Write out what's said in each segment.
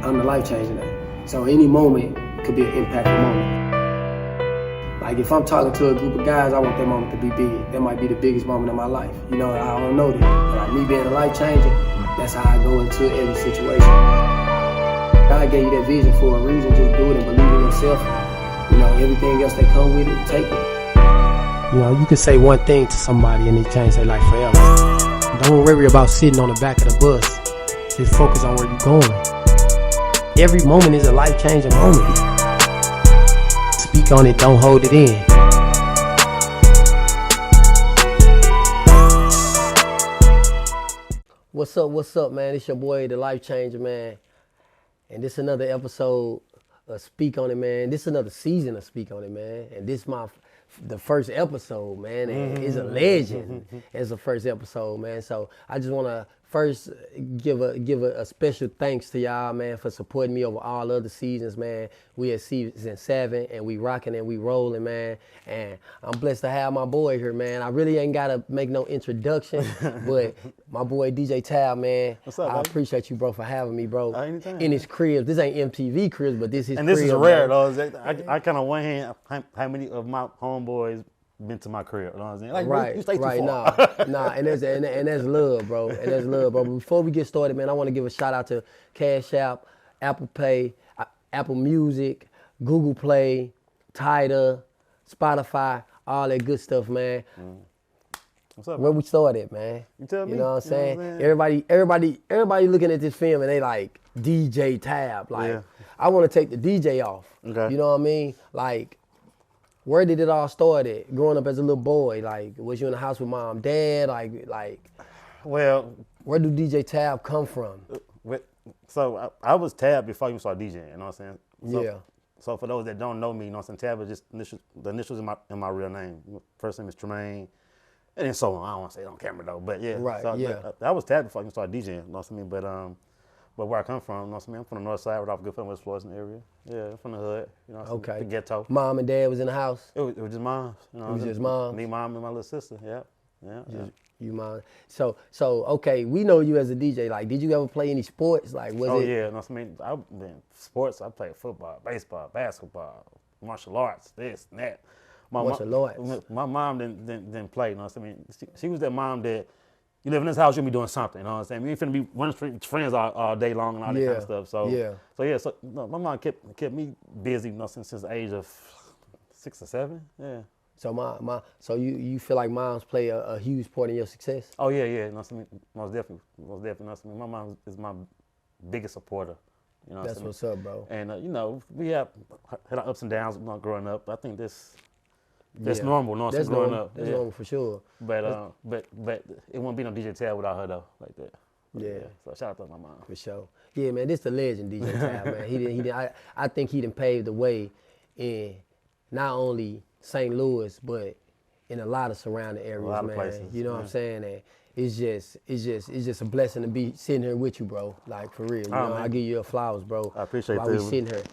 I'm the life-changing name. So any moment could be an impactful moment. Like if I'm talking to a group of guys, I want that moment to be big. That might be the biggest moment of my life. You know, I don't know that. But like me being a life changer, that's how I go into every situation. God gave you that vision for a reason. Just do it and believe in yourself. You know, everything else that come with it, take it. You know, you can say one thing to somebody and it change their life forever. Don't worry about sitting on the back of the bus. Just focus on where you're going. Every moment is a life-changing moment. Speak on it, don't hold it in. What's up, man? It's your boy, the Life Changer, man. And this is another episode of Speak On It, man. This is another season of Speak On It, man. And this is the first episode, man. And it's a legend as the first episode, man. So I just want to first give a special thanks to y'all, man, for supporting me over all other seasons, man. We at season 7 and we rocking and we rolling, man. And I'm blessed to have my boy here, man. I really ain't gotta make no introduction, but my boy DJ Tab, man. What's up, I buddy? appreciate you, bro, for having me, bro. Anytime. In his crib. This ain't MTV crib, but this is And crib, this is rare, man. though. I kind of one hand, how many of my homeboys been to my crib? You know what I'm saying? Like, Right, you stay too right, far. nah, and that's love, bro, and that's love, bro. But before we get started, man, I want to give a shout out to Cash App, Apple Pay, Apple Music, Google Play, Tidal, Spotify, all that good stuff, man. What's up? Where we started, man. You tell me. You know what I'm saying? You know what I'm Everybody looking at this film and they like DJ Tab. Like, Yeah. I want to take the DJ off. Okay. You know what I mean? Like, where did it all start at? Growing up as a little boy, like, was you in the house with mom, dad? Like, Well, where do DJ Tab come from? so I was Tab before you started DJing. You know what I'm saying? So, Yeah. So for those that don't know me, you know what I'm saying? Tab is just the initials in my real name. First name is Tremaine. And then so on. I don't want to say it on camera though, but yeah. Right, So yeah. I was Tab before I even started DJing. You know what I mean? But where I come from, you know what I mean? I'm from the north side, right off Good West Florissant area. Yeah, I'm from the hood. You know what I'm saying? Okay. The ghetto. Mom and dad was in the house? It was just mom. You know, It was just mom? Me, mom, and my little sister. Yeah. You mom. So okay, we know you as a DJ. Like, did you ever play any sports? Like, was Oh it? yeah, you know what I mean? I've been sports. I played football, baseball, basketball, martial arts, this and that. Martial arts. My mom didn't play. You know what I mean? She was that mom that you live in this house, you'll be doing something. You know what I'm saying? You ain't finna be running friends all day long and all that kind of stuff. So Yeah. So you know, my mom kept me busy. You know, since the age of 6 or 7. Yeah. So so you feel like moms play a huge part in your success? Oh yeah. You know what I mean? Most definitely. You know what I mean? My mom is my biggest supporter. You know That's what's up, bro. And you know, we had our ups and downs growing up. I think that's Yeah. normal. You know, That's growing normal. up. That's Yeah. normal for sure. But it wouldn't be no DJ Tab without her though, like that. Yeah. So shout out to my mom. For sure. Yeah, man, this the legend, DJ Tab, man. He didn't. I think he done paved the way in not only St. Louis, but in a lot of surrounding areas, lot of man. places, You know what I'm saying? And it's just a blessing to be sitting here with you, bro. Like, for real. You know, man. I give you your flowers, bro. I appreciate while we that. sitting here.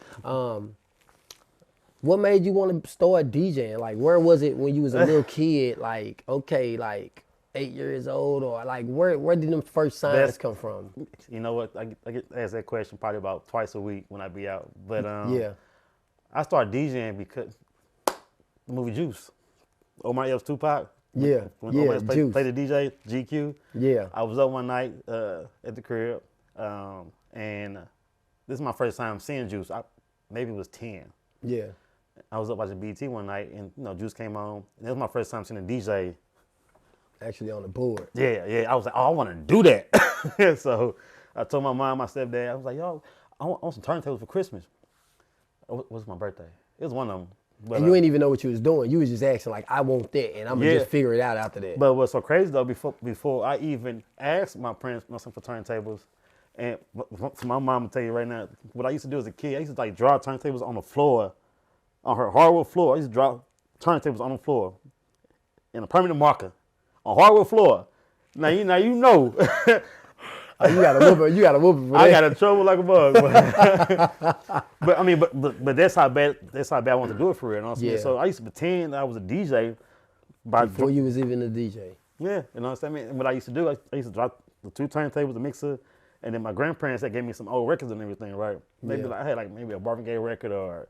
What made you want to start DJing? Like, where was it when you was a little kid? Like, okay, like 8 years old, or like where did them first signs come from? You know what? I get asked that question probably about twice a week when I be out. But Yeah. I started DJing because the movie Juice. Omar Epps Tupac. Yeah. When Yeah, Omar Epps Juice. played the DJ, GQ. Yeah. I was up one night at the crib, and this is my first time seeing Juice. Maybe it was 10. Yeah. I was up watching BT one night, and you know, Juice came on. And it was my first time seeing a DJ. Actually on the board. Yeah. I was like, oh, I want to do that. So I told my mom, my stepdad, I was like, yo, I want some turntables for Christmas. What's my birthday? It was one of them. But, And you ain't even know what you was doing. You was just asking like, I want that, and I'm gonna just figure it out after that. But what's so crazy though, before I even asked my parents for turntables, and for my mom will tell you right now, what I used to do as a kid, I used to like draw turntables on the floor, on her hardwood floor. I used to draw turntables on the floor in a permanent marker on hardwood floor. Now you know. Oh, you got a whooping for that. I got in trouble like a bug. But I mean, but that's how bad I wanted to do it for real. You know what I'm saying? Yeah. So I used to pretend I was a DJ Before you was even a DJ. Yeah, you know what I'm saying? What I used to do, I used to drop the 2 turntables, the mixer, And then my grandparents that gave me some old records and everything, right? Maybe Yeah. like, I had like maybe a Marvin Gaye record or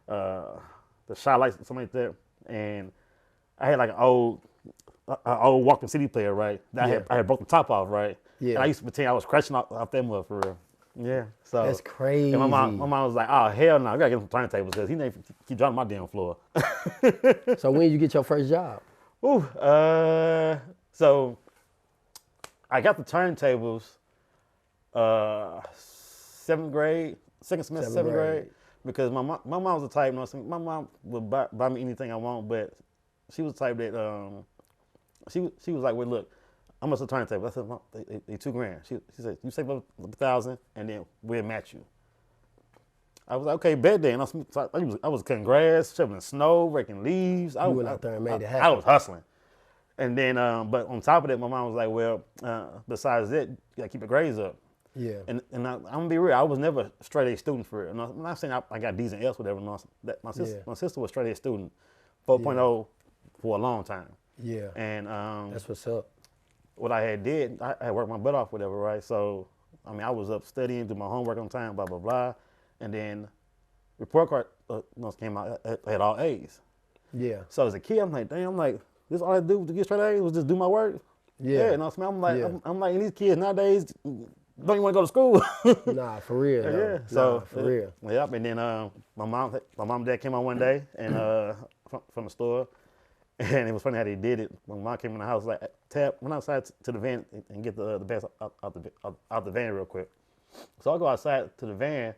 the Shy Lights, something like that. And I had like an old Walkman CD player, right? That Yeah. I had broke the top off, right? Yeah. And I used to pretend I was crashing off that mother for real. Yeah. So That's crazy. And my mom was like, "Oh hell no, we gotta get some turntables because he didn't keep dropping my damn floor." So when did you get your first job? Ooh, so I got the turntables, 7th grade, second semester, Seventh 7th grade, grade. because my mom was the type. You know, what I'm saying? My mom would buy me anything I want, but she was the type that she was like, "Well, look, how much a turntable?" I said, "Mom, they $2,000." She said, "You save up 1,000, and then we'll match you." I was like, "Okay, bet then." I was cutting grass, shoveling snow, raking leaves. You went out there and made it happen. I was hustling. And then, but on top of that, my mom was like, "Well, besides that, you gotta keep your grades up." Yeah. And I'm gonna be real, I was never a straight A student for it. And I'm not saying I got D's and F's, whatever. No, that my sister was straight A student, 4.0 for a long time. Yeah. And That's what's up. what I did, I had worked my butt off, whatever, right? So, I mean, I was up studying, do my homework on time, blah blah blah, and then report card came out. I had all A's. Yeah. So as a kid, I'm like, damn, this all I do to get straight A's was just do my work. Yeah. You know what I'm like, Yeah. I'm like, and these kids nowadays don't even want to go to school. Nah, for real. Yeah. Though. So for real. Yep. And then my mom and dad came out one day and from the store, and it was funny how they did it. My mom came in the house like, went outside to the van and get the bags out the van real quick. So I go outside to the van,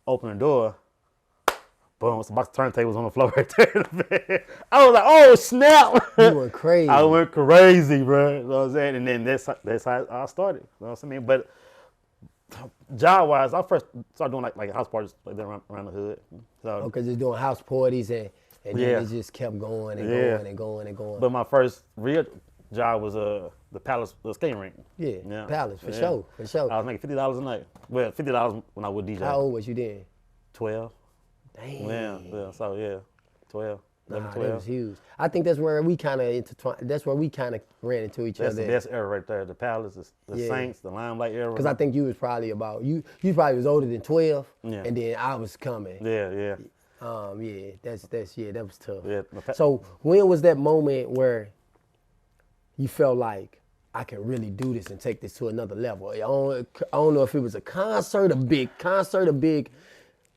open the door. Boom, it's a box of turntables on the floor right there in the van. I was like, oh, snap. You went crazy. I went crazy, bro. You know what I'm saying? And then that's how I started. You know what I mean? But job-wise, I first started doing like house parties like that around the hood. So, Okay, just doing house parties and then Yeah. it just kept going and Yeah. going and going and going. but my first real job was the Palace skating rink. yeah, Palace, for Yeah. sure, for sure. I was making $50 a night. Well, $50 when I would DJ. How old was you then? 12. Damn. Yeah. So yeah, 12. 11, Nah, 12. that was huge. I think that's where we kind of intertwined. That's where we kind of ran into each That's other. the best era right there. The Palace, the Yeah. Saints, the Limelight era. Because I think you was probably about you probably was older than 12, Yeah. and then I was coming. Yeah. Yeah, that was tough. Yeah. So when was that moment where you felt like I can really do this and take this to another level? I don't know if it was a concert, a big,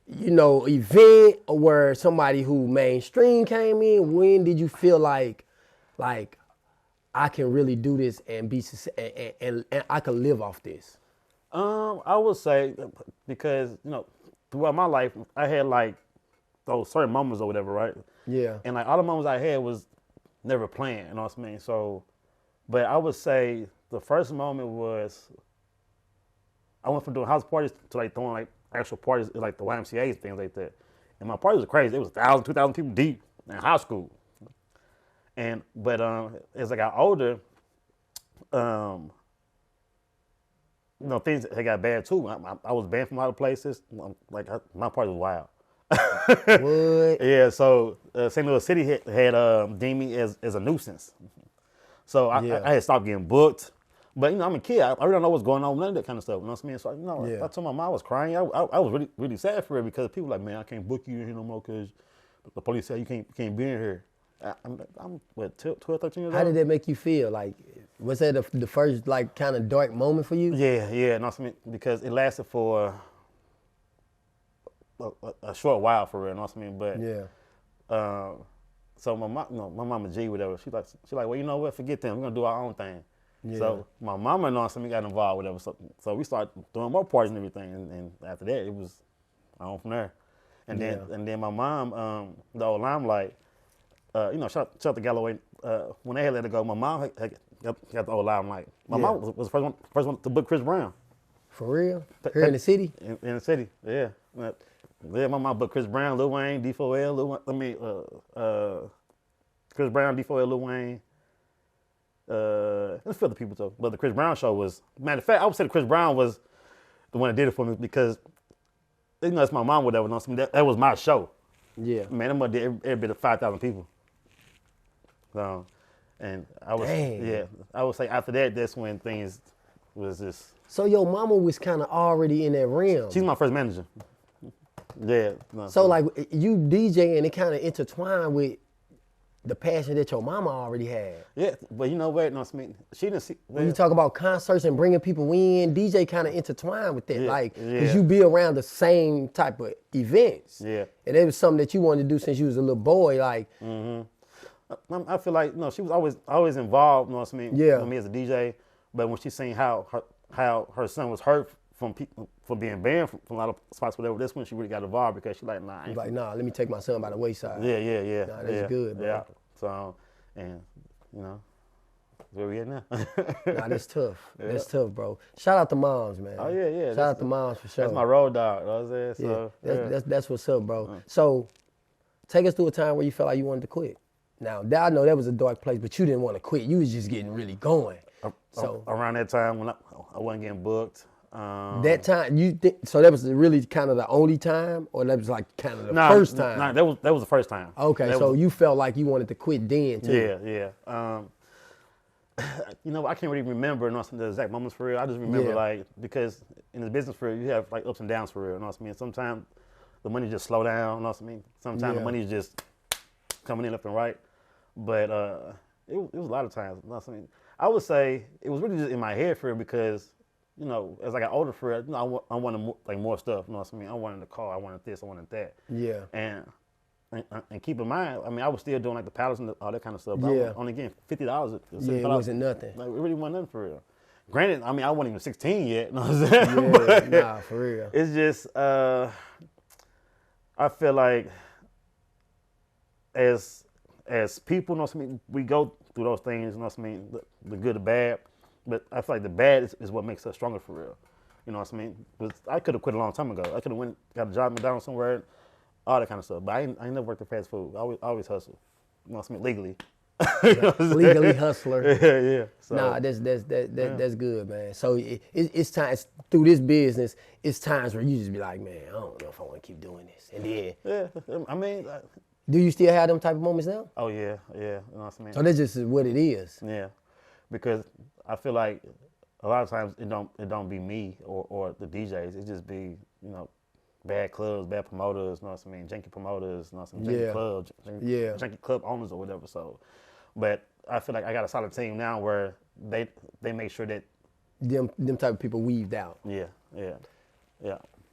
event, or where somebody who mainstream came in. When did you feel like I can really do this and be and I can live off this? I would say because throughout my life I had like those certain moments or whatever, right? Yeah. And like all the moments I had was never planned, you know what I mean? So, but I would say the first moment was I went from doing house parties to like throwing like actual parties at like the YMCA's, things like that. And my parties were crazy. It was 1,000, 2,000 people deep in high school. But as I got older, things had got bad too. I was banned from a lot of places. My party was wild. What? Yeah, so St. Louis City had deemed me as a nuisance. So I had stopped getting booked. But, I'm a kid. I really don't know what's going on with none of that kind of stuff. You know what I mean? So, Yeah. I told my mom I was crying. I was really, really sad for her because people were like, man, I can't book you in here no more because the police said you can't be in here. I'm what, 12, 13 years old? How did that make you feel? Like, was that the first, like, kind of dark moment for you? Yeah, you know what I mean? Because it lasted for a short while for real, you know what I mean? But Yeah. so my mama G, whatever, she like, well, you know what? Forget them. We're gonna do our own thing. Yeah. So my mama and me got involved, whatever. So we started doing more parties and everything, and after that, it was on from there. And then my mom, the old Limelight, shout out to Galloway. When they had let it go, my mom had got the old Limelight. My mom was the first one to book Chris Brown. For real? Here in the city? In the city, yeah. Yeah, my mom booked Chris Brown, Lil Wayne, D4L, Chris Brown, D4L, Lil Wayne. There's a few other people too, but the Chris Brown show was. Matter of fact, I would say the Chris Brown was the one that did it for me because, it's my mom, whatever. That was my show. Yeah. Man, that mother did every bit of 5,000 people. So, and I was, Dang. I would say after that, that's when things was just. So your mama was kind of already in that realm. She's my first manager. Yeah. No, so like you DJing, it kind of intertwined with the passion that your mama already had. Yeah, but you know what? No, I mean, she didn't see. When you talk about concerts and bringing people in, DJ kind of intertwined with that, Yeah, like, yeah. cause you be around the same type of events. Yeah. And it was something that you wanted to do since you was a little boy, like. I feel like she was always involved. You know what I mean? Yeah. With me as a DJ, but when she seen how her son was hurt from people for being banned from a lot of spots, whatever, that's when she really got involved because she like, nah. I ain't Like, nah, let me take my son by the wayside. Yeah. Nah, that's good, bro. Yeah. So, and you know, where we at now? Nah, that's tough. Yeah. That's tough, bro. Shout out to moms, man. Oh yeah. Shout out to moms for sure. That's my road dog. You know what I'm saying? So, that's what's up, bro. So, take us through a time where you felt like you wanted to quit. Now, I know that was a dark place, but you didn't want to quit. You was just getting really going. So around that time when I wasn't getting booked. That time, so that was really kind of the only time, or that was like kind of the first time? Nah, that was the first time. Okay, so you felt like you wanted to quit then too? Yeah. You know, I can't really remember the exact moments for real. I just remember like, because in the business for real, you have like ups and downs for real. You know what I mean? Sometimes the money just slow down. You know what I mean? Sometimes the money is just coming in left and right. But it was a lot of times. You know what I mean? I would say it was really just in my head for real because, you know, as I got older for real, you know, I wanted more stuff. You know what I mean? I wanted a car, I wanted this, I wanted that. Yeah. And keep in mind, I mean, I was still doing like the pallets and all that kind of stuff. But Yeah. I was only getting $50. Yeah, it wasn't nothing. Like, it really wasn't nothing for real. Granted, I mean, I wasn't even 16 yet. You know what I'm saying? Yeah, nah, for real. It's just, I feel like as people, you know what I mean, we go through those things, you know what I mean, the good, the bad. But I feel like the bad is what makes us stronger for real. You know what I mean? Because I could have quit a long time ago. I could have got a job at McDonald's somewhere, all that kind of stuff. But I ain't never worked at fast food. I always hustle. You know what I mean? Legally. You know Legally hustler. Yeah. So, nah, that's good, man. So it's times through this business, it's times where you just be like, man, I don't know if I want to keep doing this. And then, yeah, I mean, do you still have them type of moments now? oh yeah, you know what I mean? So that's just what it is. Yeah, because I feel like a lot of times it don't be me or the DJs. It just be, you know, bad clubs, bad promoters, you know what I mean, janky promoters, you know what I mean, janky clubs, janky club owners or whatever. So, but I feel like I got a solid team now where they make sure that them type of people weaved out. Yeah.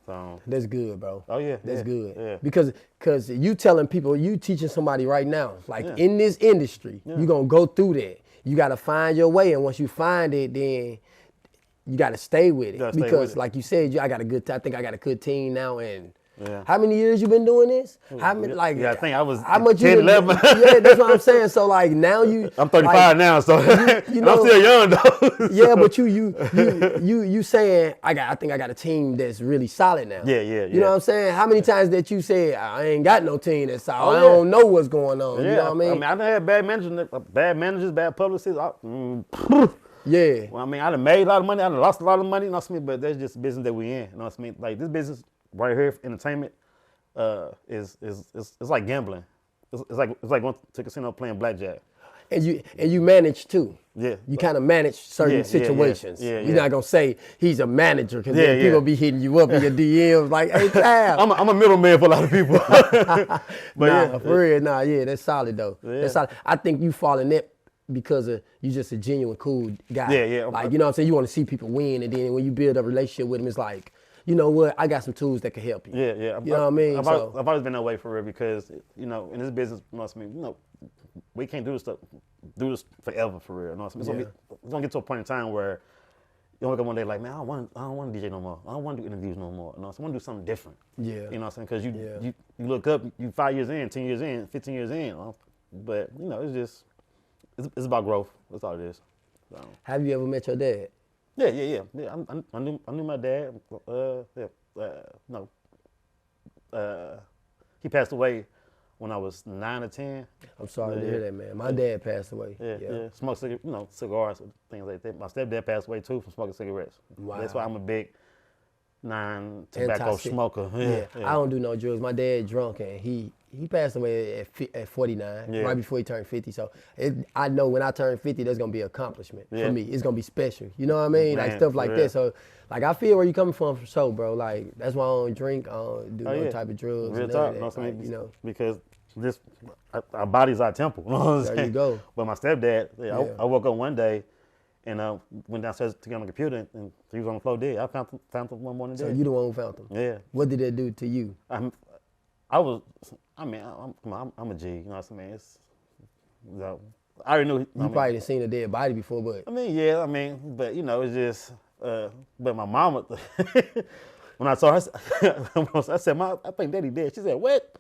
So that's good, bro. Oh yeah, that's good. Yeah. Because you telling people, you teaching somebody right now, like in this industry, you gonna go through that. You gotta find your way, and once you find it, then you gotta stay with it. Because like you said, I think I got a good team now, and how many years you been doing this? How many, like, I think I was how much 10, 11. Yeah, that's what I'm saying. So like now I'm 35 now, so you know, I'm still young though. Yeah, but you saying I think I got a team that's really solid now. Yeah. You know what I'm saying? How many times that you said I ain't got no team that's solid? I don't know what's going on. Yeah. You know what I mean? I done had bad managers, bad publicists. Yeah. Well, I mean, I done made a lot of money. I done lost a lot of money. You know what I mean? But that's just the business that we in. You know what I mean? Like this business right here, entertainment, is like gambling. It's like going to a casino playing blackjack. And you manage too. Yeah. You kind of manage certain situations. Yeah. You're not gonna say he's a manager because then people be hitting you up in your DMs like, hey, Tab. I'm a middleman for a lot of people. But for real, that's solid though. Yeah. That's solid. I think you fall in that because you just a genuine cool guy. Yeah. Like, you know what I'm saying? You want to see people win, and then when you build a relationship with them, it's like, you know what? I got some tools that can help you. Yeah. You know what I mean? I've always been that way for real because, you know, in this business, you know what I mean, you know, we can't do this forever for real. You know what I mean? It's gonna get to a point in time where you wake up one day like, man, I don't want to DJ no more. I don't want to do interviews no more. You know, so I want to do something different. Yeah. You know what I'm saying? Because you look up, you 5 years in, 10 years in, 15 years in. But you know, it's about growth. That's all it is. So. Have you ever met your dad? Yeah. I knew my dad. He passed away when I was 9 or 10. I'm sorry to hear that, man. My dad passed away. Yeah. Smoked cigars and things like that. My stepdad passed away too from smoking cigarettes. Wow. That's why I'm a big non-tobacco smoker. Yeah. I don't do no drugs. My dad drunk and he he passed away at 49, right before he turned 50. So I know when I turn 50, that's gonna be an accomplishment for me. It's gonna be special. You know what I mean? Man, like stuff like that. So like I feel where you coming from for sure, bro. Like that's why I don't drink, I don't do no type of drugs. Real and talk, that. like, you know, because our body's our temple. You know what I'm saying? There you go. But my stepdad, I woke up one day and went downstairs to get on the computer, and he was on the floor dead. I found him one morning dead. So you the one who found him? Yeah. What did that do to you? I'm a G, you know what I'm saying? I already knew. You probably didn't seen a dead body before, but. But you know, it's just, but my mama, when I saw her, I said, Mom, I think Daddy dead. She said, what?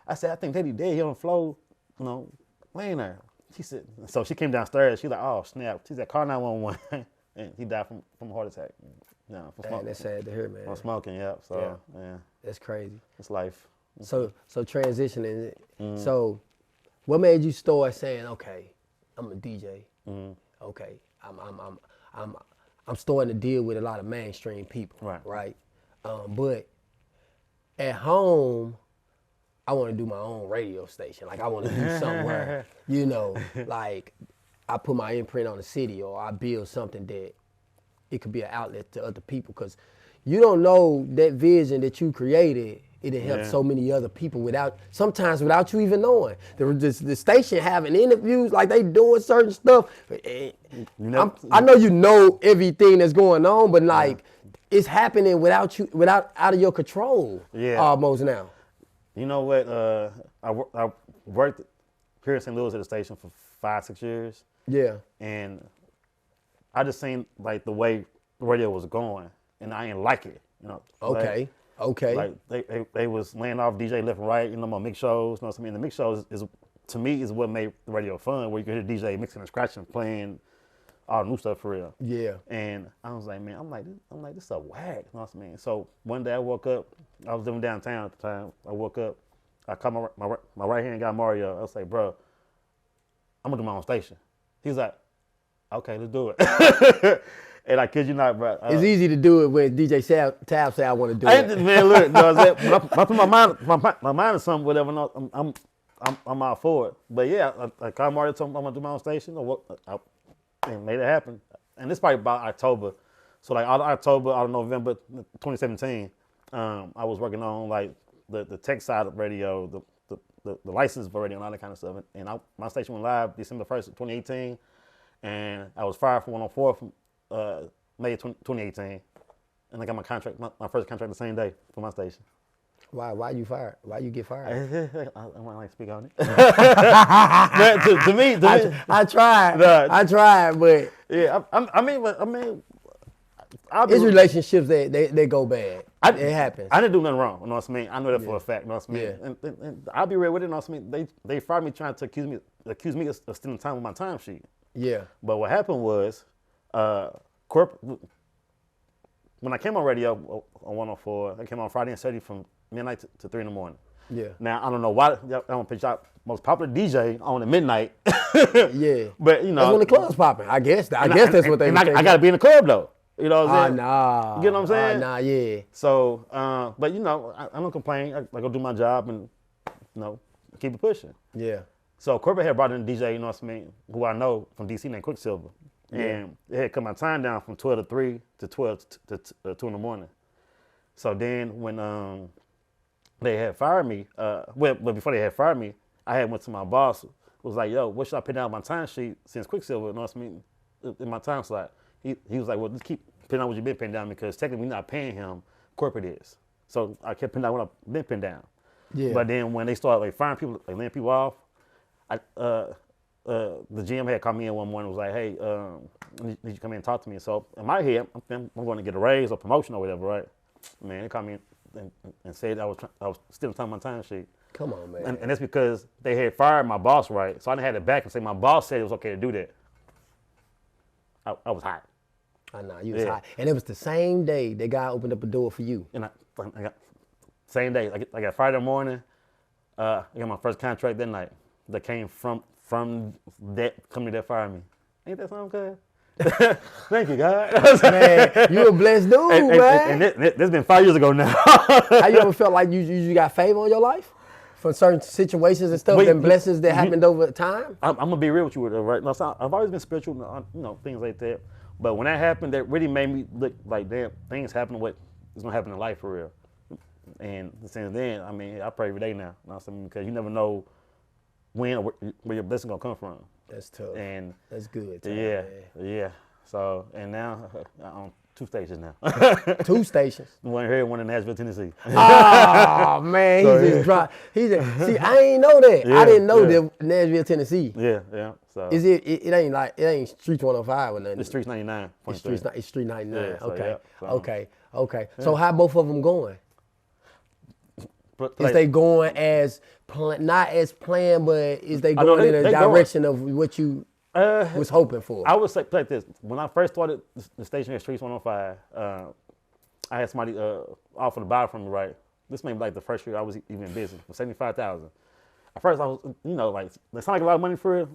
I said, I think Daddy dead. He on the floor, you know, laying there. She said, so she came downstairs. She's like, oh, snap. She said, call 911. And he died from a heart attack. No, from smoking. That's sad to hear, man. From smoking, yeah. So, yeah. That's crazy. It's life. So transitioning. So, what made you start saying, okay, I'm a DJ. Okay, I'm starting to deal with a lot of mainstream people. Right. But at home, I want to do my own radio station. Like I want to do something where, you know, like I put my imprint on the city, or I build something that it could be an outlet to other people. Because you don't know that vision that you created, it'll help so many other people sometimes without you even knowing. The station having interviews, like they doing certain stuff. I know you know everything that's going on, but like it's happening out of your control almost now. You know what? I worked here in St. Louis at the station for 5-6 years. Yeah. And I just seen like the way the radio was going, and I ain't like it. You know. Okay. Like they was laying off DJ left and right. You know, my mix shows. You know what I mean? The mix shows is to me is what made the radio fun, where you could hear DJ mixing and scratching, playing all new stuff for real. Yeah. And I was like, man, I'm like, this is a whack. You know what I mean? So one day I woke up. I was living downtown at the time. I woke up. I called my right hand guy Mario. I was like, bro, I'm gonna do my own station. He's like, okay, let's do it. And I kid you not, bro. It's easy to do it when DJ Tab say I want to do it. Man, look, when I put my mind to something, whatever, I'm all for it. But yeah, I called Mario, told him I'm gonna do my own station. And made it happen. And it's probably about October. So like out of October, out of November 2017, I was working on like the tech side of radio, the license for radio and all that kind of stuff. And my station went live December 1st, 2018. And I was fired from 104 from May 2018. And I got my contract, my first contract the same day for my station. Why you fired? Why you get fired? I might like to speak on it. But to me, I tried, but yeah, I mean, it's relationships they go bad. It happens. I didn't do nothing wrong. You know what I mean? I know that for a fact. You know what I mean? Yeah. And I'll be real with it. You know what I mean? They fired me trying to accuse me of stealing time with my timesheet. Yeah. But what happened was, when I came on radio on 104, I came on Friday and Saturday from midnight to 3 in the morning. Yeah. Now, I don't know why I don't pitch out most popular DJ on at midnight. Yeah. But, you know. That's when the club's popping. I guess that's what they and I got to be in the club, though. You know what I'm saying? Nah. You get what I'm saying? Nah, yeah. So, but, you know, I don't complain. I go do my job and, you know, keep it pushing. Yeah. So, corporate had brought in a DJ, you know what I mean, who I know from D.C. named Quicksilver. And it had cut my time down from 12 to 3 to 12 to 2 in the morning. So then when they had fired me, but before they had fired me, I had went to my boss, was like, yo, what should I put down on my time sheet since Quicksilver, you know what I mean, in my time slot? He was like, well, just keep putting down what you've been putting down because technically we're not paying him, corporate is. So I kept putting down what I've been putting down. Yeah. But then when they started like firing people, like laying people off, the GM had called me in one morning and was like, hey, need you come in and talk to me. So in my head, I'm going to get a raise or promotion or whatever, right? Man, they called me and said I was still on my time sheet. Come on, man. And that's because they had fired my boss, right? So I didn't have it back and say my boss said it was okay to do that. I was hot. I know, you was hot. And it was the same day that guy opened up a door for you. And I got, same day, I got Friday morning, I got my first contract that night that came from that company that fired me. Ain't that something good? Thank you, God. Man, you a blessed dude, man. And this been 5 years ago now. How you ever felt like you got favor on your life? from certain situations and stuff and blessings that happened over time? I'm gonna be real with you, right? No, so I've always been spiritual, things like that. But when that happened, that really made me look like, damn, things happen. What is gonna happen in life for real? And since then, I mean, I pray every day now. Because you never know when or where your blessing gonna come from. That's tough. And that's good. Yeah. So and now on 2 stations now. 2 stations. One here, one in Nashville, Tennessee. Oh man, he just dropped. See, I ain't know that. I didn't know that Nashville, Tennessee. Yeah. So is it? It ain't Streets 105 or nothing. It's Streets 99. It's Street 99. Yeah, Okay. So how both of them going? But, is they going as not as planned, but is they going in a direction of what you was hoping for? I would say like this. When I first started the station at Streets 105, I had somebody offer to buy from me, right? This may be like the first year I was even in business for $75,000. At first I was, like, that sounded like a lot of money for it,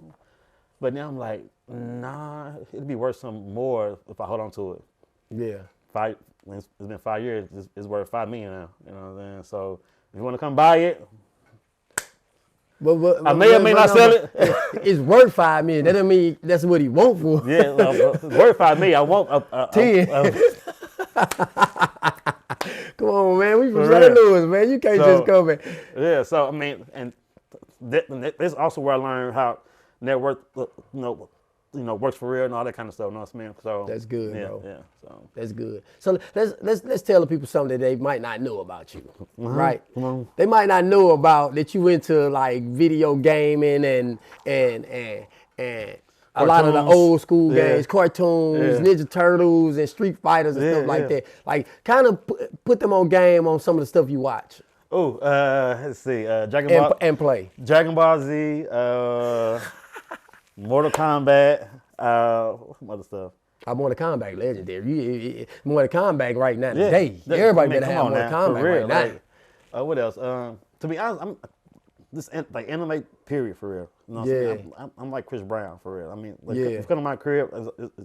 but now I'm like, nah, it'd be worth some more if I hold on to it. Yeah. It's been 5 years. It's worth $5 million now. You know what I'm saying? So if you want to come buy it, I may or may not sell it. It's worth $5 million. That doesn't mean that's what he want for. Yeah, it's worth $5 million. I want 10. Come on, man. We from St. Louis, man. You can't just come in. Yeah. So I mean, and that's also where I learned how network, works for real and all that kind of stuff. You know what I mean? So that's good, bro. Yeah. So that's good. So let's tell the people something that they might not know about you, right? They might not know about that you into like video gaming and a lot of the old school games, cartoons, Ninja Turtles, and Street Fighters and stuff like that. Like, kind of put them on game on some of the stuff you watch. Oh, let's see, Dragon Ball and play Dragon Ball Z, Mortal Kombat, some other stuff. Mortal Kombat legendary. Mortal Kombat right now today. Everybody better have Mortal Kombat right now. What else? To be honest, I'm this like anime period for real. You know what I'm saying? I'm like Chris Brown for real. I mean, like, if you come to my crib,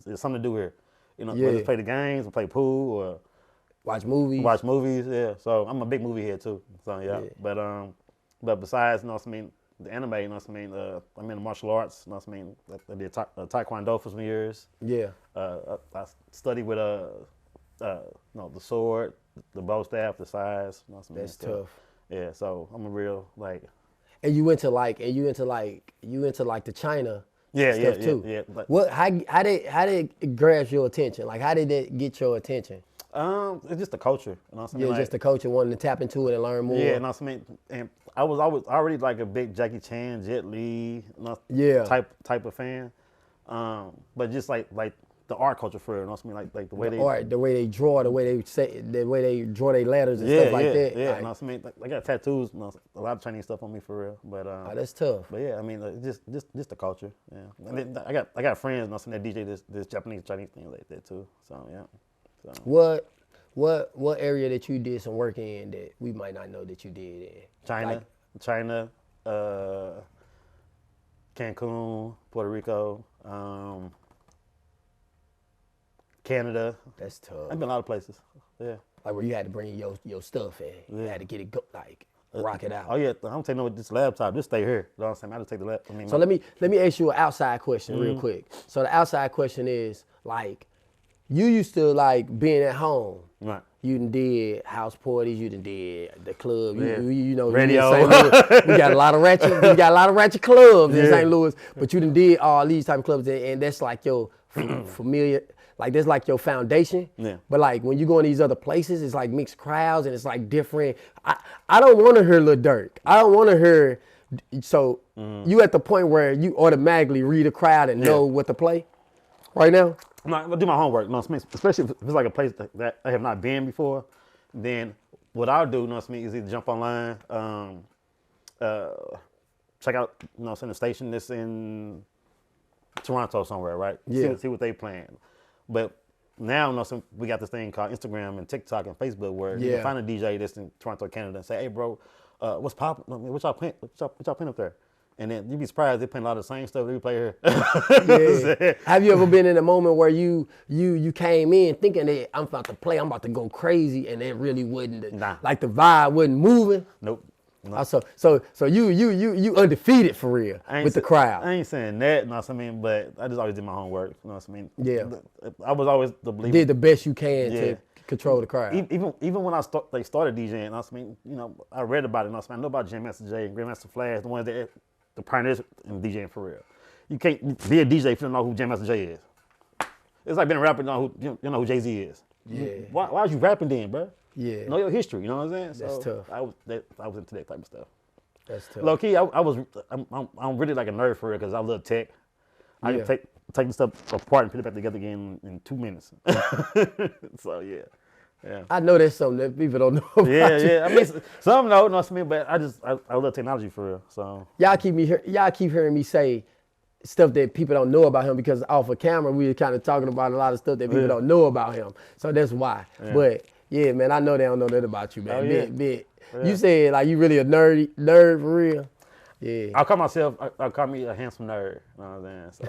it's something to do here. Whether it's play the games or play pool or watch movies. Yeah. So I'm a big movie head too. So yeah. But besides, the anime, I'm in the martial arts. I did taekwondo for some years. Yeah. I studied with the sword, the bow staff, the size. That's tough. Yeah. So I'm a real like. And you into the China stuff too. Yeah. How did it grab your attention? Like, how did it get your attention? It's just the culture. Just the culture, wanting to tap into it and learn more. Yeah, and I was already like a big Jackie Chan, Jet Li, type of fan. But just like the art culture for it, like the way the way they draw, the way they draw their letters and stuff like that. Yeah, like, I got tattoos, a lot of Chinese stuff on me for real. But that's tough. But yeah, just the culture. Yeah, and then I got friends, that DJ this Japanese Chinese thing like that too. So yeah. So. What area that you did some work in that we might not know that you did in? China, Cancun, Puerto Rico, Canada. That's tough. I've been a lot of places. Yeah. Like where you had to bring your stuff in. You had to get it rock it out. Oh yeah, I don't take no this laptop. Just stay here. You know what I'm saying? I just take the laptop. So let me ask you an outside question real quick. So the outside question is like, you used to like being at home. Right. You done did house parties. You done did the club. You radio. St. Louis, we got a lot of ratchet clubs in St. Louis. But you done did all these type of clubs, and that's like your familiar. Like that's like your foundation. Yeah. But like when you go in these other places, it's like mixed crowds and it's like different. I don't want to hear Lil Durk. I don't want to hear. So you at the point where you automatically read a crowd and know what to play right now? I do my homework, especially if it's like a place that I have not been before. Then what I'll do, is either jump online, check out, the station that's in Toronto somewhere, right? Yeah. See what they playing. But now, we got this thing called Instagram and TikTok and Facebook where you can find a DJ that's in Toronto, Canada, and say, "Hey, bro, what's poppin'? What y'all playing? What y'all playing up there?" And then you'd be surprised they playing a lot of the same stuff that we play here. Yeah. Have you ever been in a moment where you came in thinking that I'm about to go crazy, and it really wasn't? Nah. Like the vibe wasn't moving? Nope. No. So you undefeated for real with the crowd. I ain't saying that, you know what I mean, but I just always did my homework, you know what I mean? Yeah. I was always the believer. Did the best you can to control the crowd. Even when I started DJing, you know what I mean, you know, I read about it, you know what I mean? I know about Jam Master Jay and Grandmaster Flash, the ones that the pioneers in DJing for real. You can't be a DJ if you don't know who Jam Master Jay is. It's like being a rapper, you know who Jay-Z is. Yeah. Why was you rapping then, bro? Yeah. Know your history, you know what I'm saying? That's tough. I was into that type of stuff. That's tough. Low key, I'm really like a nerd for real because I love tech. I can take the stuff apart and put it back together again in 2 minutes. So yeah. I know that's something that people don't know about you. I mean, some know, you know what I mean, but I love technology for real. So y'all keep hearing me say stuff that people don't know about him because off of camera we were kind of talking about a lot of stuff that people don't know about him. So that's why. Yeah. But yeah, man, I know they don't know nothing about you, man. Oh, Bit. Yeah. You said like you really a nerd for real. Yeah. I call me a handsome nerd. You know what I'm saying? So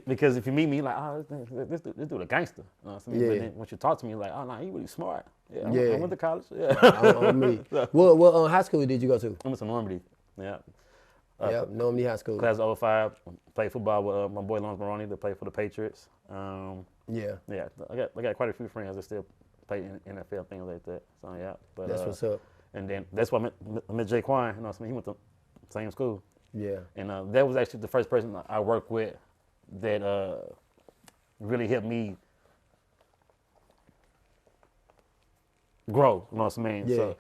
because if you meet me, like, oh, this dude a gangster. You know what I mean? Yeah. But then once you talk to me, like, oh, no, he really smart. Yeah. I went to college. Yeah. on me. So, what high school did you go to? I went to Normandy. Yeah. Normandy High School. Class of 05. Played football with my boy Lawrence Maroney that played for the Patriots. Yeah. I got quite a few friends that still play in NFL, things like that. So yeah. But that's what's up. And then that's why I met Jay Quine. You know what I mean? He went to the same school. Yeah. And that was actually the first person I worked with that really helped me grow. You know what I mean? Yeah. So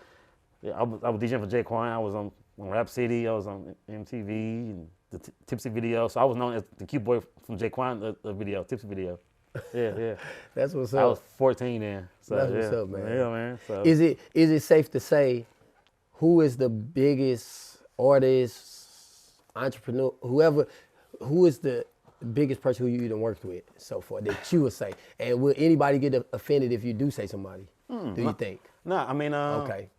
yeah, I was DJing for Jay Quine. I was on Rap City. I was on MTV and the Tipsy video. So I was known as the cute boy from Jay Quine, the video, Tipsy video. Yeah. That's what's up. I was 14 then. So, that's what's up, man. Yeah, man. So. Is it safe to say who is the biggest artist, entrepreneur, who is the biggest person who you even worked with so far that you would say? And will anybody get offended if you do say somebody? Do you think? No, I mean, okay.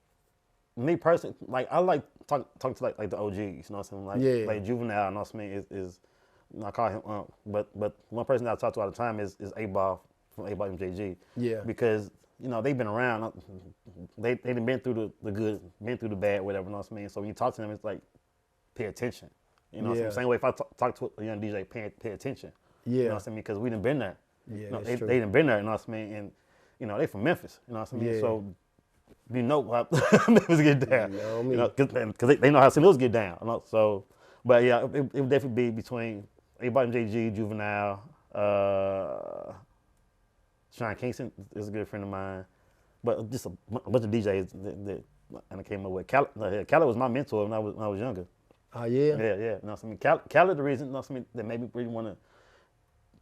Me personally, like I like talk to like the OGs, you know what I'm saying? Like Juvenile, you know what I mean? Is I call him but one person that I talk to all the time is A-Ball from A-Ball MJG. Yeah. Because, you know, they've been around. They done been through the good, been through the bad, whatever, you know what I mean? So when you talk to them, it's like, pay attention. You know what I'm saying? Same way if I talk to a young DJ, pay attention. Yeah. You know what I'm saying? Because we done been there. Yeah, you know, they done been there, you know what I mean? And, you know, they from Memphis, you know what I mean? Yeah. So, you know how Memphis get down. You know, because they know how St. Louis get down. You know? So, but yeah, it would definitely be between A-Ball MJG, Juvenile, Sean Kingston is a good friend of mine, but just a bunch of DJs that I came up with. Khaled was my mentor when I was younger. Oh yeah. Yeah. You know what I mean? Khaled the reason, you know what I mean, that made me really want to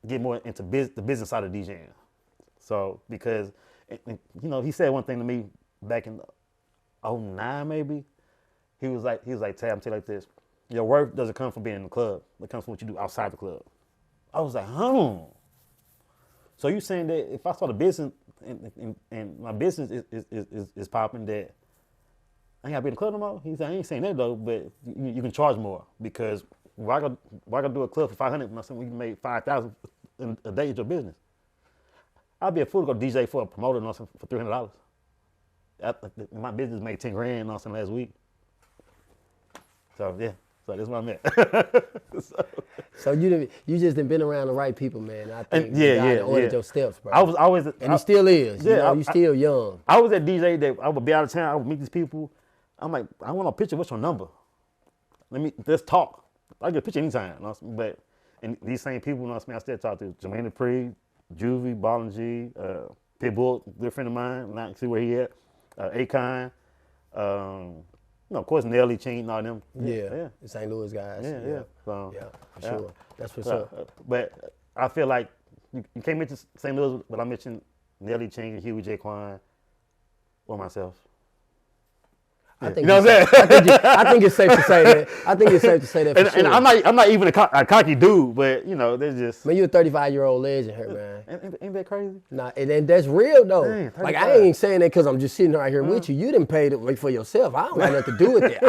get more into the business side of DJing. So because you know, he said one thing to me back in 2009 maybe. He was like, Tab, I'm telling you like this. Your worth doesn't come from being in the club. It comes from what you do outside the club. I was like, So you saying that if I start a business and my business is popping, that I ain't gotta be in the club no more? He said, I ain't saying that though, but you can charge more because why gotta do a club for 500 when you can make 5,000 a day at your business? I'd be a fool to go DJ for a promoter for $300. My business made 10 grand last week. So yeah. So that's what I'm at. So you just done been around the right people, man. I think you ordered your steps, bro. I was always, he still is. You still young. I was that DJ that I would be out of town. I would meet these people. I'm like, I want a picture. What's your number? Let's talk. I get a picture anytime. You know, but and these same people, you know what I mean, I still talk to Jermaine Dupri, Juvie, Ballin G, Pitbull, good friend of mine. Now see where he at. Akon. You know, of course, Nelly, Chain, and all them. Yeah. The St. Louis guys. Yeah. So, for sure. That's what's up. But I feel like you can't mention St. Louis, but I mentioned Nelly, Chain, Huey, J. Quine, or myself. I think you know what I'm saying? I think it's safe to say that. I think it's safe to say that for sure. And I'm not even a cocky dude, but you know, there's just. Man, you're a 35-year-old legend here, man. Ain't that crazy? Nah, and that's real though. Man, like I ain't saying that because I'm just sitting right here with you. You didn't pay it for yourself. I don't have nothing to do with that.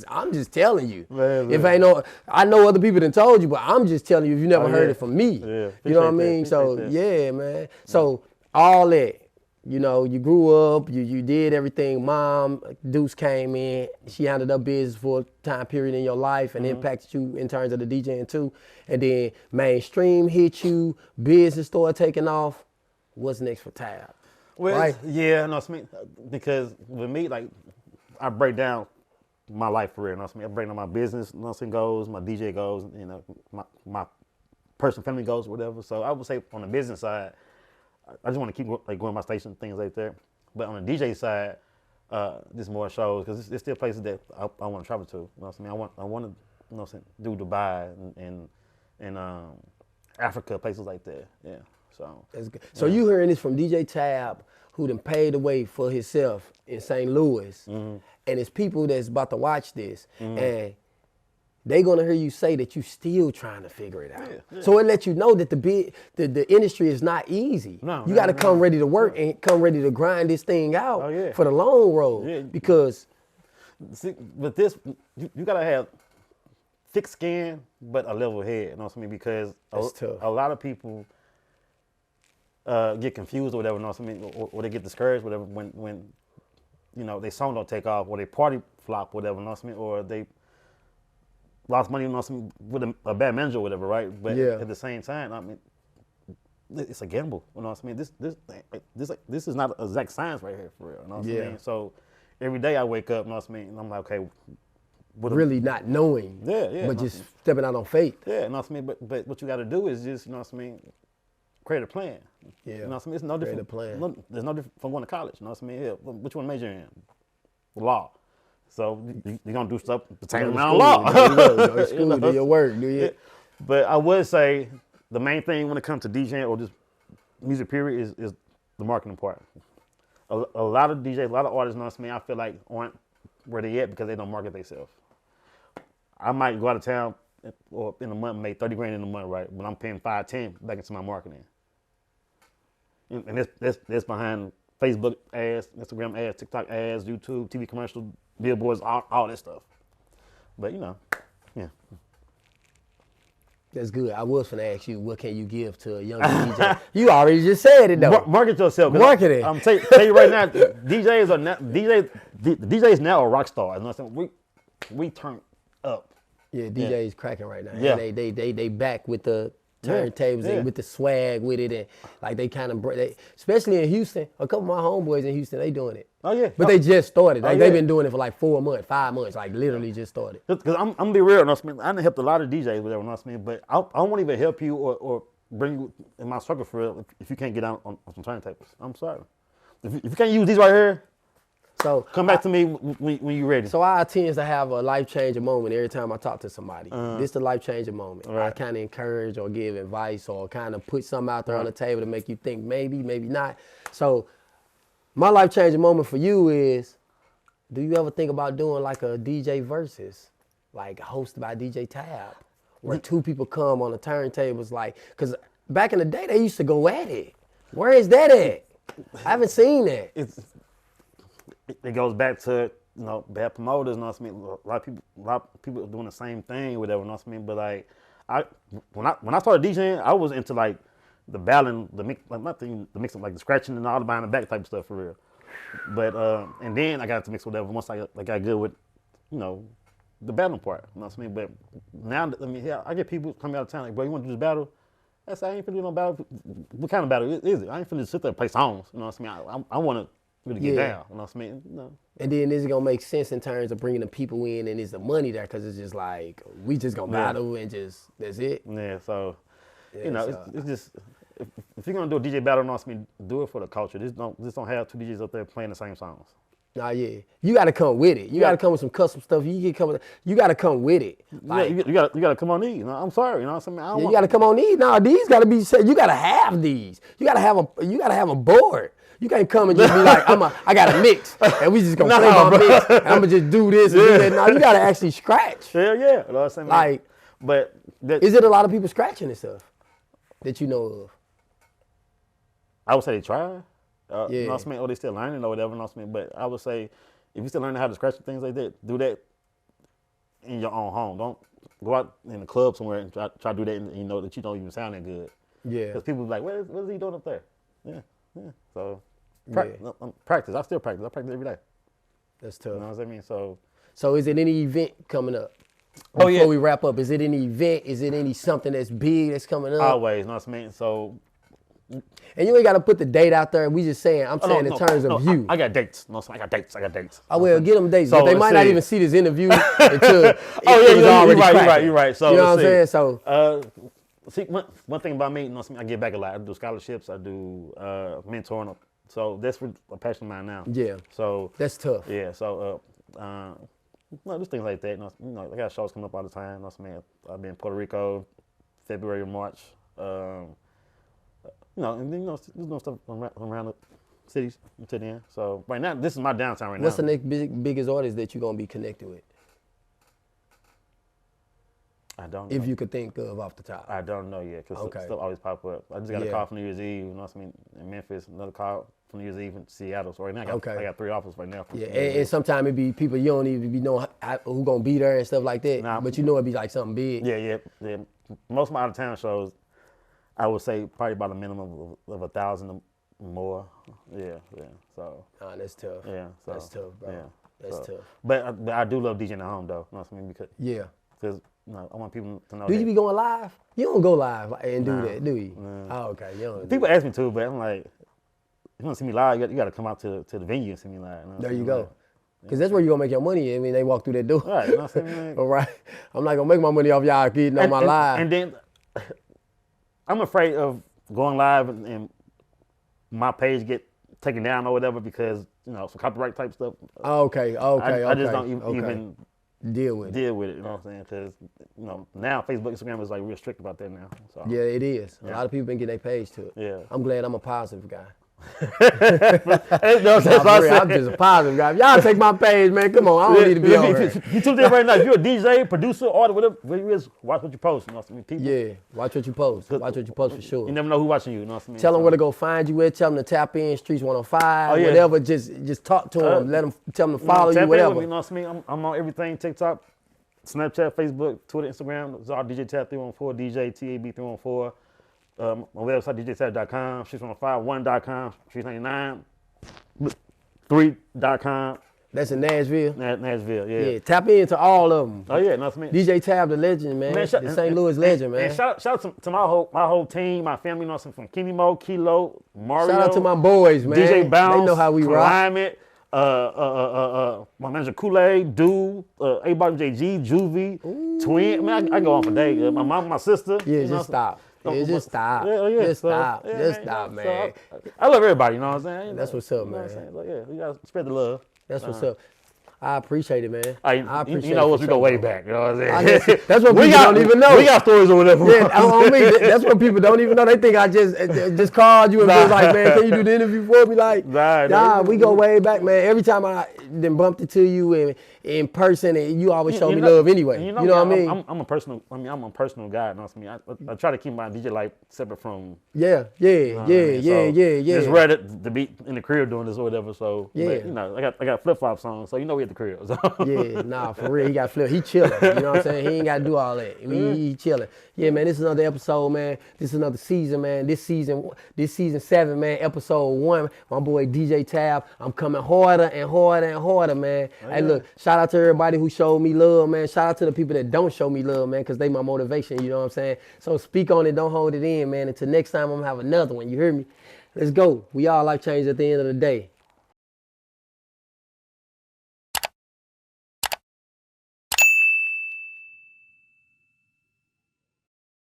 I'm just telling you. Man. If ain't no, I know other people done told you, but I'm just telling you if you never heard it from me. Yeah. You know what I mean? So yeah, man. So all that you know, you grew up, you did everything. Mom, Deuce came in. She handled her business for a time period in your life and impacted you in terms of the DJing too. And then mainstream hit you, business started taking off. What's next for Tab? Well, right? Yeah, no, because with me, like, I break down my life for real. You know what I mean? I break down my business, you know what I mean, goals, my DJ goals, you know, my personal family goals, whatever. So I would say on the business side, I just want to keep like going to my station, things like that. But on the DJ side, just more shows because there's still places that I want to travel to. You know what I mean? I want to, you know, do Dubai and Africa, places like that. Yeah. So that's good. So you hearing this from DJ Tab, who done paved the way for himself in St. Louis, and it's people that's about to watch this, and they gonna hear you say that you still trying to figure it out. Yeah. So it lets you know that the industry is not easy. No, you got to come ready to work and come ready to grind this thing out for the long road. Yeah. Because see, with this, you gotta have thick skin but a level head. You know what I mean? Because a lot of people get confused or whatever, you know what I mean, or they get discouraged, whatever, when you know, their song don't take off, or they party flop, whatever, you know what I mean, or they lost money, you know what I mean, with a bad manager or whatever, right? But at the same time, I mean, it's a gamble, you know what I mean. This is not exact science right here, for real, you know what I mean. So every day I wake up, you know what I mean, and I'm like, okay, really not knowing, but just stepping out on faith. Yeah, you know what I mean. But what you got to do is just, you know what I mean, create a plan. Yeah. You know what I mean? It's no different. There's no different from going to college. You know what I mean? Yeah. Which one major in? Law. So you're going to do stuff pertaining around law. Go to school, do your work, do you? But I would say the main thing when it comes to DJing or just music period is the marketing part. A lot of DJs, a lot of artists, you know what I mean, I feel like aren't where they at because they don't market themselves. I might go out of town or in a month, make 30 grand in a month, right? But I'm paying 5, 10 back into my marketing. And that's behind Facebook ads, Instagram ads, TikTok ads, YouTube, TV commercials, billboards, all that stuff. But, you know, yeah. That's good. I was going to ask you, what can you give to a young DJ? You already just said it, though. Market yourself. Marketing. I'm tell you right now, DJs now are rock stars. You know what I'm saying? We turn up. Yeah, DJs cracking right now. Yeah. And they back with the turntables and with the swag with it, and like they kind of, especially in Houston. A couple of my homeboys in Houston, they doing it. Oh yeah, but they just started. Like they've been doing it for like 4 months, 5 months. Like literally just started. Because I'm gonna be real, you know what I mean? I done helped a lot of DJs, whatever, you know what I mean? But I won't even help you or bring you in my circle for real if you can't get out on some turntables. I'm sorry. If you can't use these right here, so come back to me when you're ready. So I tend to have a life-changing moment every time I talk to somebody. This is the life-changing moment. Right. I kind of encourage or give advice or kind of put something out there on the table to make you think maybe, maybe not. So my life-changing moment for you is, do you ever think about doing like a DJ versus, like hosted by DJ Tab, where two people come on the turntables, like, because back in the day they used to go at it. Where is that at? I haven't seen that. It goes back to, you know, bad promoters, you know what I mean? A lot of people are doing the same thing, whatever, you know what I mean? But like, when I started DJing, I was into like the battling, the mix, like nothing, the mixing, like the scratching and all the behind the back type of stuff for real. But and then I got to mix whatever once I got good with, you know, the battling part, you know what I mean? But now, I mean, yeah, I get people coming out of town like, bro, you want to do this battle? I say, I ain't finna do no battle. What kind of battle is it? I ain't finna sit there and play songs, you know what I mean? I want to really get down, you know what I mean? You know. And then this is gonna make sense in terms of bringing the people in, and is the money there? Because it's just like we just gonna battle and just that's it. Yeah, so you know, it's just if you're gonna do a DJ battle, you know what I mean, do it for the culture. Just don't have two DJs up there playing the same songs. Nah, yeah, you got to come with it. You got to come with some custom stuff. You got to come with it. Like, you got to come on these. You know, I'm sorry, you know what I mean? You got to come on these. Nah, these got to be set. You got to have these. You got to have a board. You can't come and just be like, I got a mix, and we just gonna play my mix, and I'm gonna just do this and do that. No, you gotta actually scratch. Hell yeah, you know what I'm saying? Like, but is it a lot of people scratching this stuff that you know of? I would say they try. You know what I mean? Or they still learning or whatever, you know what I mean? But I would say if you still learning how to scratch things like that, do that in your own home. Don't go out in the club somewhere and try to do that and you know that you don't even sound that good. Yeah. Because people be like, what is he doing up there? Yeah. So Practice. I still practice. I practice every day. That's tough. You know what I mean? So is it any event coming up? Before we wrap up, is it any event? Is it any something that's big that's coming up? Always, you know what I mean? So. And you ain't got to put the date out there. We just saying, I'm saying in terms of you. I got dates. No, I got dates. Oh, well, get them dates. So, but they might not even see this interview until it was already you're right. So, you know what I'm saying? So, see, one thing about me, you know, I give back a lot. I do scholarships. I do mentoring. So that's a passion of mine now. Yeah. So that's tough. Yeah. So, just things like that. You know, I got shows coming up all the time. You know what I mean? I've been in Puerto Rico, February or March. You know, and then, you know, there's no stuff around the cities until then. So right now, this is my downtime right now. What's the next biggest artist that you're going to be connected with? I don't know. If you could think of off the top. I don't know yet, because stuff always pop up. I just got a call from New Year's Eve, you know what I mean, in Memphis, another call from New Year's Eve in Seattle. So right now, I got 3 offers right now. Yeah, and sometimes it be people you don't even be knowing who going to be there and stuff like that. But you know it be like something big. Yeah. Most of my out-of-town shows, I would say probably about a minimum of 1,000 or more. Yeah. So. That's tough. Yeah. So, that's tough, bro. Yeah. That's tough. But I do love DJing at home, though. You know what I mean? Because you know, I want people to know. Do you be going live? You don't go live and do that, do you? Oh, okay. You don't people ask me to, but I'm like, if you want to see me live, you got to come out to the venue and see me live. You know there you go. Because that's where you're going to make your money. I mean, they walk through that door. Right. You know what I'm saying? All right. I'm not going to make my money off y'all getting on my live. And then I'm afraid of going live and my page get taken down or whatever because, you know, some copyright type stuff. Okay. I just don't even deal with it, you know what I'm saying? Because, you know, now Facebook, Instagram is like real strict about that now. So. Yeah, it is. A lot of people been getting their page to it. Yeah. I'm glad I'm a positive guy. I'm just a positive guy. If y'all take my page, man, come on. I don't need to be on here. You tuned in right now. If you're a DJ, producer, artist, whatever it is, watch what you post. You know what I mean? People, watch what you post. Watch what you post for sure. You never know who's watching you. You know what I mean? Tell them where to go find you at. Tell them to tap in, Streets 105, whatever. Just talk to them. Tell them to follow you, whatever. You know what I mean? I'm on everything, TikTok, Snapchat, Facebook, Twitter, Instagram. It's all DJ Tab 314, DJ TAB 314. My website, djtab.com, streets105.1.com, streets99, 3.com. That's in Nashville? Nashville, yeah. Tap into all of them. Oh, yeah, know what I mean? DJ Tab, the legend, man. The St. Louis legend, man. And shout out to my whole temy team, you know what I'm saying, from Kenny Mo, Kilo, Mario. Shout out to my boys, man. DJ Bounce. They know how we rock. My manager Kool-Aid, Dude, A-Bottom JG, Juvie, Twin. Man, I go on for days. My mom, my sister. Yeah, just stop. Just stop. Just stop. Just stop, man. I love everybody, you know what I'm saying? That's what's up, man. You got to spread the love. That's what's up. I appreciate it, man. I appreciate it. You know what? We go way back. You know what I'm saying? That's what people don't even know. We got stories or whatever. Yeah, on me. That's what people don't even know. They think I just called you and was like, man, can you do the interview for me? Like, we go way back, man. Every time I then bumped into you in person, and you always show me love anyway. You know what I mean? I'm a personal guy. You know what I mean? I try to keep my DJ life separate from. Yeah. It's rare to be in the crib doing this or whatever. So but, you know, I got flip flop songs, so you know we at the crib. So. Yeah, nah, for real, he got flip. He chilling. You know what I'm saying? He ain't got to do all that. He chilling. Yeah, man. This is another episode, man. This is another season, man. This season 7, man. Episode 1. My boy DJ Tab. I'm coming harder and harder and harder, man. Hey, look. Shout out to everybody who showed me love, man. Shout out to the people that don't show me love, man, because they my motivation, you know what I'm saying? So speak on it, don't hold it in, man. Until next time, I'm going to have another one. You hear me? Let's go. We all life changers at the end of the day.